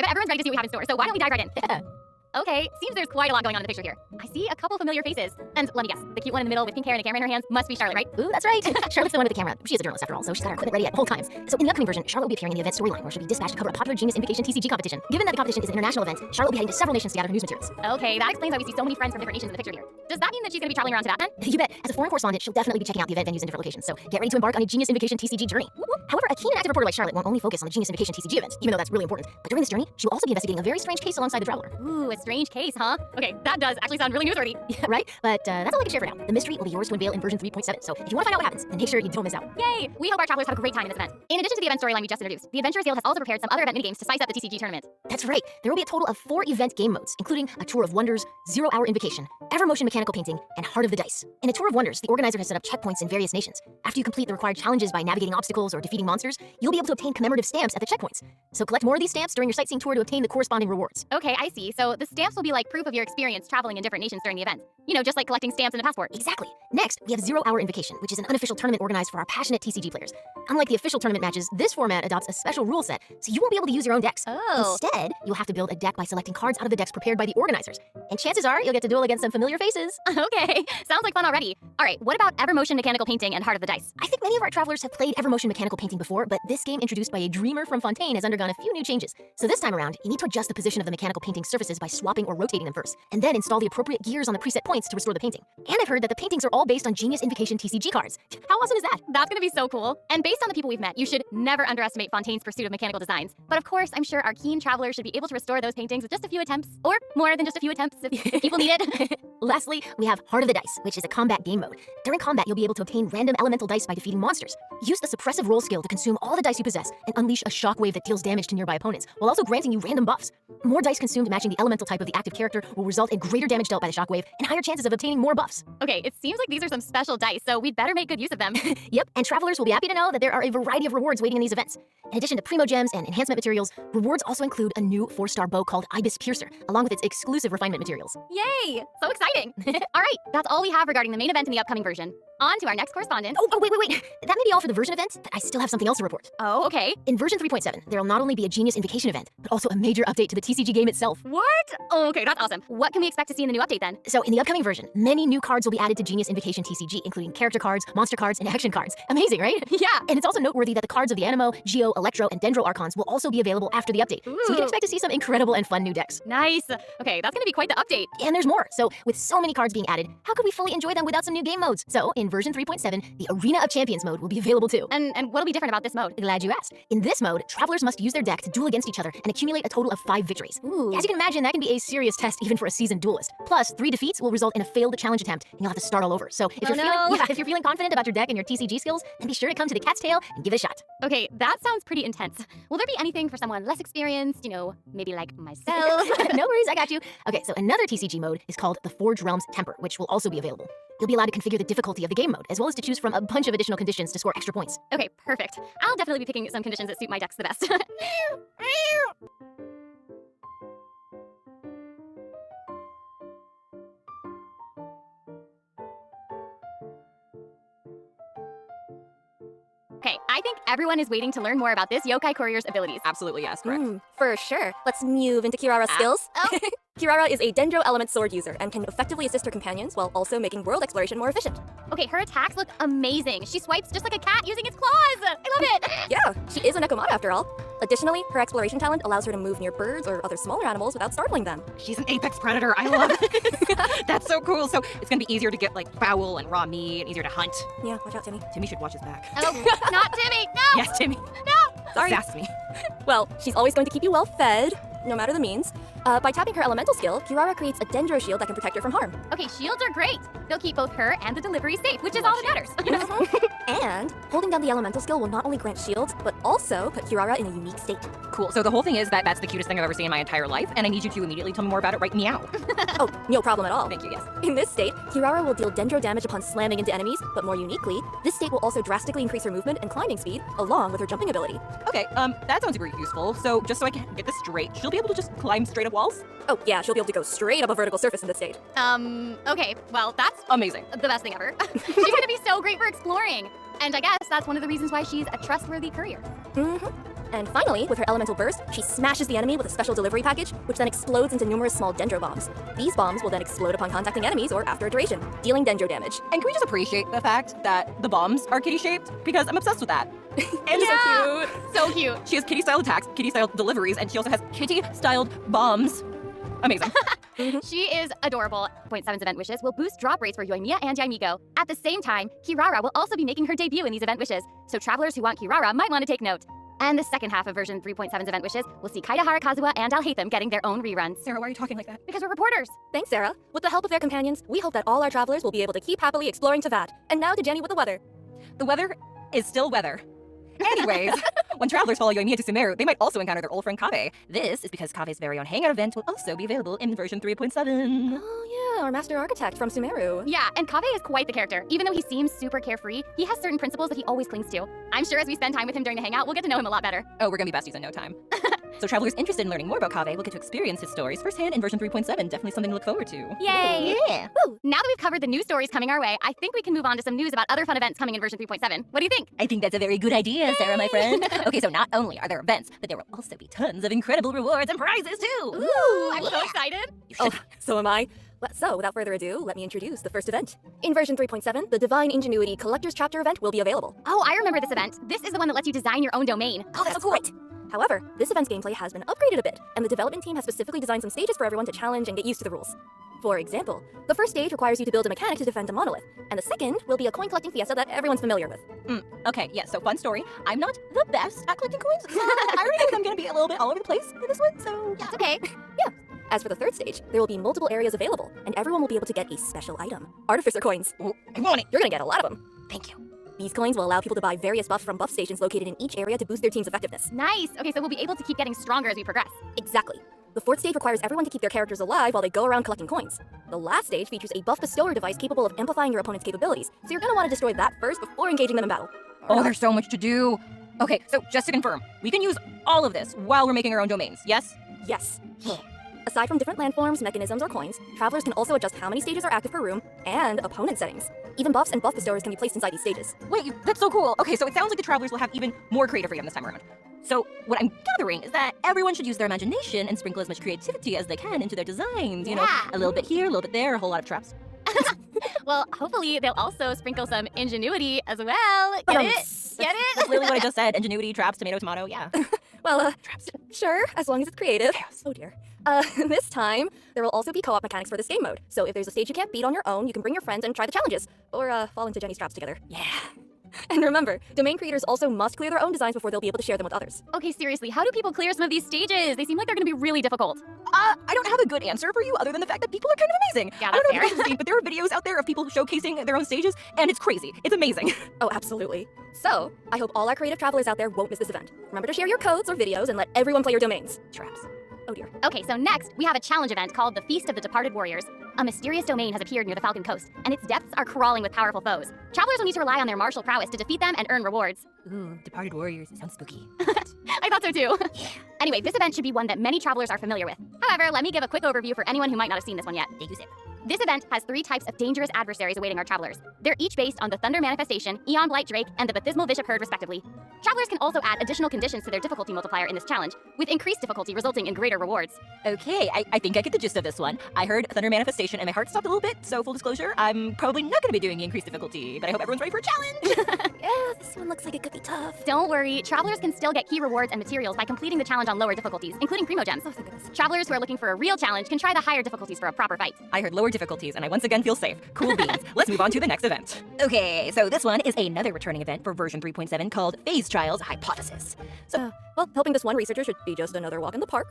bet everyone's ready to see what we have in store, so why don't we dive right in? Okay, seems there's quite a lot going on in the picture here. I see a couple familiar faces. And let me guess, the cute one in the middle with pink hair and a camera in her hands must be Charlotte, right? Ooh, that's right. Charlotte's the one with the camera. She is a journalist after all, so she's got her equipment ready at all times. So in the upcoming version, Charlotte will be appearing in the event storyline, where she'll be dispatched to cover a popular Genius Invocation TCG competition. Given that the competition is an international event, Charlotte will be heading to several nations to gather news materials. Okay, that explains why we see so many friends from different nations in the picture here. Does that mean that she's gonna be traveling around to that then? You bet. As a foreign correspondent, she'll definitely be checking out the event venues in different locations, so get ready to embark on a Genius Invocation TCG journey. However, a keen and active reporter like Charlotte won't only focus on the Genius Invocation TCG event, even though that's really important, but during this journey, she will also be investigating a very strange case alongside the traveler. Ooh, a strange case, huh? Okay, that does actually sound really newsworthy. Yeah, right? But that's all I can share for now. The mystery will be yours to unveil in version 3.7, so if you want to find out what happens, then make sure you don't miss out. Yay! We hope our travelers have a great time in this event. In addition to the event storyline we just introduced, the Adventurers Guild has also prepared some other event minigames to spice up the TCG tournament. That's right. There will be a total of 4 event game modes, including a Tour of Wonders, 0-Hour Invocation, Evermotion Mechanical Painting, and Heart of the Dice. In a Tour of Wonders, the organizer has set up checkpoints in various nations. After you complete the required challenges by navigating obstacles or defeating monsters, you'll be able to obtain commemorative stamps at the checkpoints. So collect more of these stamps during your sightseeing tour to obtain the corresponding rewards. Okay, I see. So the stamps will be like proof of your experience traveling in different nations during the event. You know, just like collecting stamps in a passport. Exactly. Next, we have 0-Hour Invocation, which is an unofficial tournament organized for our passionate TCG players. Unlike the official tournament matches, this format adopts a special rule set, so you won't be able to use your own decks. Oh. Instead, you'll have to build a deck by selecting cards out of the decks prepared by the organizers. And chances are, you'll get to duel against some familiar faces. Okay, sounds like fun already. All right, what about Evermotion Mechanical Painting and Heart of the Dice? I think many of our travelers have played Evermotion Mechanical Painting before, but this game introduced by a dreamer from Fontaine has undergone a few new changes. So this time around, you need to adjust the position of the mechanical painting surfaces by swapping or rotating them first, and then install the appropriate gears on the preset points to restore the painting. And I've heard that the paintings are all based on Genius Invocation TCG cards. How awesome is that? That's gonna be so cool. And based on the people we've met, you should never underestimate Fontaine's pursuit of mechanical designs. But of course, I'm sure our keen travelers should be able to restore those paintings with just a few attempts, or more than just a few attempts if people need it. Lastly, we have Heart of the Dice, which is a combat game mode. During combat, you'll be able to obtain random elemental dice by defeating monsters. Use the suppressive roll skill to consume all the dice you possess and unleash a shockwave that deals damage to nearby opponents, while also granting you random buffs. More dice consumed matching the elemental type of the active character will result in greater damage dealt by the shockwave and higher chances of obtaining more buffs. Okay, it seems like these are some special dice, so we'd better make good use of them. Yep, and travelers will be happy to know that there are a variety of rewards waiting in these events. In addition to Primo Gems and enhancement materials, rewards also include a new 4-star bow called Ibis Piercer, along with its exclusive refinement materials. Yay! So exciting! All right, that's all we have regarding the main event in the upcoming version. On to our next correspondent. Oh, wait. That may be all for the version event, but I still have something else to report. Oh, okay. In version 3.7, there will not only be a Genius Invocation event, but also a major update to the TCG game itself. What? Oh, okay, that's awesome. What can we expect to see in the new update then? So in the upcoming version, many new cards will be added to Genius Invocation TCG, including character cards, monster cards, and action cards. Amazing, right? Yeah. And it's also noteworthy that the cards of the Animo, Geo, Electro, and Dendro Archons will also be available after the update. Ooh. So we can expect to see some incredible and fun new decks. Nice. Okay, that's gonna be quite the update. And there's more. So with so many cards being added, how could we fully enjoy them without some new game modes? So in version 3.7, the Arena of Champions mode will be available too. And what'll be different about this mode? Glad you asked. In this mode, travelers must use their deck to duel against each other and accumulate a total of 5 victories. Ooh. As you can imagine, that can be a serious test even for a seasoned duelist. Plus, 3 defeats will result in a failed challenge attempt, and you'll have to start all over. So if if you're feeling confident about your deck and your TCG skills, then be sure to come to the Cat's Tail and give it a shot. Okay, that sounds pretty intense. Will there be anything for someone less experienced, you know, maybe like myself? No worries, I got you. Okay, so another TCG mode is called the Forge Realms Temper, which will also be available. You'll be allowed to configure the difficulty of the game mode, as well as to choose from a bunch of additional conditions to score extra points. Okay, perfect. I'll definitely be picking some conditions that suit my decks the best. Okay, I think everyone is waiting to learn more about this yokai courier's abilities. Absolutely, yes, correct. For sure. Let's move into Kirara's skills. Oh. Kirara is a Dendro element sword user and can effectively assist her companions while also making world exploration more efficient. Okay, her attacks look amazing. She swipes just like a cat using its claws. I love it. Yeah, she is a Nekomata after all. Additionally, her exploration talent allows her to move near birds or other smaller animals without startling them. She's an apex predator. I love it. That's so cool. So it's gonna be easier to get like fowl and raw meat and easier to hunt. Yeah, watch out, Timmy. Timmy should watch his back. Oh, not Timmy. No. Yes, Timmy. No. Sorry. Sass me. Well, she's always going to keep you well fed, no matter the means. By tapping her elemental skill, Kirara creates a Dendro shield that can protect her from harm. Okay, shields are great. They'll keep both her and the delivery safe, which is all that matters. And holding down the elemental skill will not only grant shields, but also put Kirara in a unique state. Cool. So the whole thing is that that's the cutest thing I've ever seen in my entire life, and I need you to immediately tell me more about it right meow. Oh, no problem at all. Thank you, yes. In this state, Kirara will deal Dendro damage upon slamming into enemies, but more uniquely, this state will also drastically increase her movement and climbing speed, along with her jumping ability. Okay, that sounds super useful. So just so I can get this straight, she'll be able to just climb straight up walls? Oh yeah, she'll be able to go straight up a vertical surface in this state. Okay, well, that's Amazing. the best thing ever. She's gonna be so great for exploring. And I guess that's one of the reasons why she's a trustworthy courier. And finally, with her elemental burst, she smashes the enemy with a special delivery package, which then explodes into numerous small dendro bombs. These bombs will then explode upon contacting enemies or after a duration, dealing dendro damage. And can we just appreciate the fact that the bombs are kitty-shaped? Because I'm obsessed with that. And Yeah. So cute. she has kitty-style attacks, kitty-style deliveries, and she also has kitty-styled bombs. Amazing. She is adorable. 0.7's event wishes will boost drop rates for Yoimiya and Yaimiko. At the same time, Kirara will also be making her debut in these event wishes, so travelers who want Kirara might want to take note. And the second half of version 3.7's event wishes will see Kaidahara Kazuha and Alhaitham getting their own reruns. Sarah, why are you talking like that? Because we're reporters. Thanks, Sarah. With the help of their companions, we hope that all our travelers will be able to keep happily exploring Tavad. And now to Jenny with the weather. The weather is still weather. Anyways, when travelers follow Yoimiya to Sumeru, they might also encounter their old friend Kave. This is because Kave's very own hangout event will also be available in version 3.7. Oh yeah, our master architect from Sumeru. Yeah, and Kave is quite the character. Even though he seems super carefree, he has certain principles that he always clings to. I'm sure as we spend time with him during the hangout, we'll get to know him a lot better. Oh, we're gonna be besties in no time. So travelers interested in learning more about Kave will get to experience his stories firsthand in version 3.7. Definitely something to look forward to. Yay! Yeah. Woo! Now that we've covered the news stories coming our way, I think we can move on to some news about other fun events coming in version 3.7. What do you think? I think that's a very good idea, Sarah, my friend. Okay, so not only are there events, but there will also be tons of incredible rewards and prizes too. Ooh, I'm so excited. You Oh, should. so am I. So, without further ado, let me introduce the first event. In version 3.7, the Divine Ingenuity Collector's Chapter event will be available. Oh, I remember this event. This is the one that lets you design your own domain. Oh, that's so cool. Right. However, this event's gameplay has been upgraded a bit, and the development team has specifically designed some stages for everyone to challenge and get used to the rules. For example, the first stage requires you to build a mechanic to defend a monolith, and the second will be a coin-collecting fiesta that everyone's familiar with. Okay, yeah, so fun story. I'm not the best at collecting coins, so I already think I'm gonna be a little bit all over the place in this one, so yeah. It's okay. As for the third stage, there will be multiple areas available, and everyone will be able to get a special item. Artificer coins. Ooh, I want it. You're gonna get a lot of them. Thank you. These coins will allow people to buy various buffs from buff stations located in each area to boost their team's effectiveness. Nice. Okay, so we'll be able to keep getting stronger as we progress. Exactly. The fourth stage requires everyone to keep their characters alive while they go around collecting coins. The last stage features a buff bestower device capable of amplifying your opponent's capabilities, so you're gonna want to destroy that first before engaging them in battle. Oh, there's so much to do. Okay, so just to confirm, we can use all of this while we're making our own domains, yes? Yes. Aside from different landforms, mechanisms, or coins, travelers can also adjust how many stages are active per room and opponent settings. Even buffs and buff bestowers can be placed inside these stages. Wait, that's so cool. Okay, so it sounds like the travelers will have even more creative freedom this time around. So what I'm gathering is that everyone should use their imagination and sprinkle as much creativity as they can into their designs. You know, Yeah. a little bit here, a little bit there, a whole lot of traps. Well, hopefully they'll also sprinkle some ingenuity as well. Get it? Get it? That's literally what I just said. Ingenuity, traps, tomato, tomato, yeah. Well, Traps. sure, as long as it's creative. Chaos. Oh dear. This time, there will also be co-op mechanics for this game mode. So if there's a stage you can't beat on your own, you can bring your friends and try the challenges. Or, fall into Jenny's traps together. Yeah. And remember, domain creators also must clear their own designs before they'll be able to share them with others. Okay, seriously, how do people clear some of these stages? They seem like they're gonna be really difficult. I don't have a good answer for you other than the fact that people are kind of amazing. Yeah, I don't know that's if you guys have seen, but there are videos out there of people showcasing their own stages, and it's crazy. It's amazing. Oh, absolutely. So, I hope all our creative travelers out there won't miss this event. Remember to share your codes or videos and let everyone play your domains. Traps. Oh dear. Okay, so next, we have a challenge event called the Feast of the Departed Warriors. A mysterious domain has appeared near the Falcon Coast, and its depths are crawling with powerful foes. Travelers will need to rely on their martial prowess to defeat them and earn rewards. Ooh, departed warriors. It sounds spooky. I thought so too. Anyway, this event should be one that many travelers are familiar with. However, let me give a quick overview for anyone who might not have seen this one yet. Take you sip. This event has 3 types of dangerous adversaries awaiting our travelers. They're each based on the Thunder Manifestation, Eon Blight Drake, and the Bathysmal Bishop Herd, respectively. Travelers can also add additional conditions to their difficulty multiplier in this challenge, with increased difficulty resulting in greater rewards. Okay, I think I get the gist of this one. I heard Thunder Manifestation and my heart stopped a little bit, so full disclosure, I'm probably not going to be doing the increased difficulty, but I hope everyone's ready for a challenge. Yeah, this one looks like it could be tough. Don't worry, travelers can still get key rewards and materials by completing the challenge on lower difficulties, including Primo Gems. Oh, thank goodness. Travelers who are looking for a real challenge can try the higher difficulties for a proper fight. I heard lower difficulties, and I once again feel safe. Cool beans. Let's move on to the next event. Okay, so this one is another returning event for version 3.7 called Phase Trials Hypothesis. So, Well, helping this one researcher should be just another walk in the park.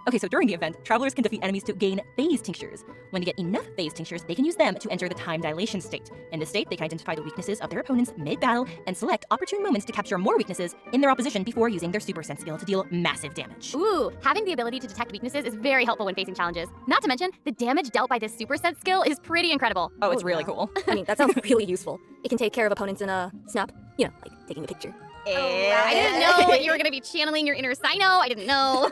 okay, so during the event, travelers can defeat enemies to gain phase tinctures. When they get enough phase tinctures, they can use them to enter the time dilation state. In this state, they can identify the weaknesses of their opponents mid-battle and select opportune moments to capture more weaknesses in their opposition before using their super sense skill to deal massive damage. Ooh, having the ability to detect weaknesses is very helpful when facing challenges. Not to mention, the damage dealt by this super sense skill is pretty incredible. Oh, it's Oh, really yeah. cool. I mean, that sounds really useful. It can take care of opponents in a snap. You know, like taking a picture. I didn't know you were gonna be channeling your inner Sino. I didn't know.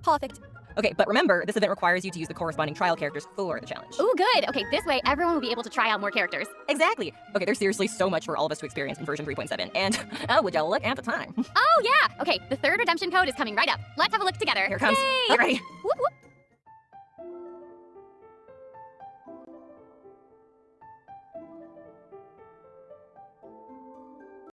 Perfect. Okay, but remember, this event requires you to use the corresponding trial characters for the challenge. Ooh, good. Okay, this way everyone will be able to try out more characters. Exactly. Okay, there's seriously so much for all of us to experience in version 3.7, and would y'all look at the time? Oh, yeah. Okay, the third redemption code is coming right up. Let's have a look together. Here it comes. Yay! Get ready. Whoop, whoop.